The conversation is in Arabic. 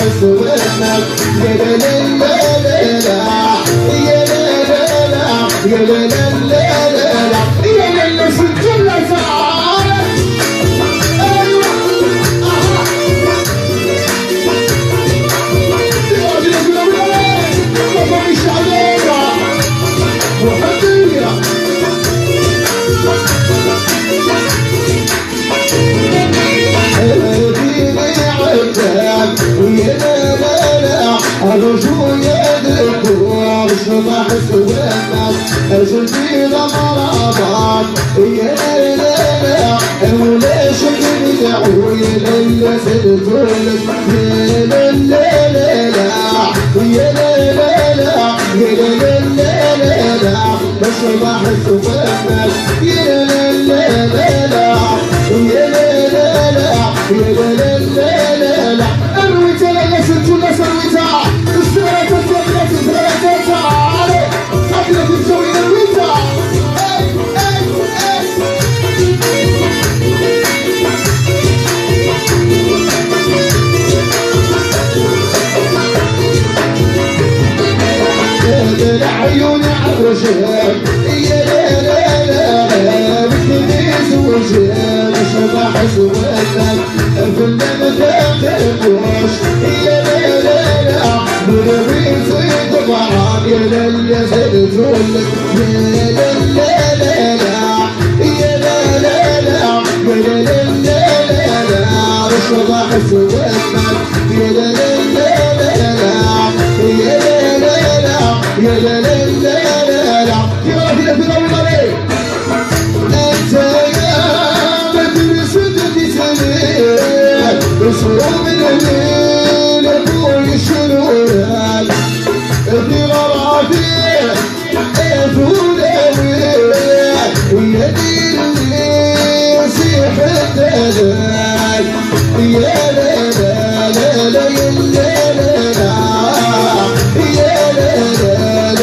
حسوتنا يا لا لا لا لا يا لا لا لا يا لا لا لا لا يا لا لا سجلنا سعادة ايوه يا راجل الاولاد بابا مش علينا وحدينا ويا لا لا لا أرجو يدك وأصبح سواتك أجل في ضمراتك يا لا لا لا ولا شكر يدعو يا لا سلطولك يا لا لا لا يا لا لا لا يا لا لا لا لا أصبح سواتك يا لا لا لا يا لا لا لا يا لا لا لا لا الوتا لا سنتونا سرويتا السرعة الثانية سرعتها عليك أكلة الجوي الوتا يا عيوني عالرجال يا لا لا لا بتميز وجهال شبح سواتك في المدام تقوش يا لا لا لا بالريس يطبعك يا لا لا زلزولك يا لا لا لا يا لا لا لا يا لا لا لا شبح سواتك يا لا لا لا يا لا لا لا يا لا لا لا لا يا راجل في ضوء عليك انت يا مدرستي سنين بصوب الليل ابوي شنوران ابني غرافي افولاوي ويا دين يسيح الدلال يا لا لا لا لا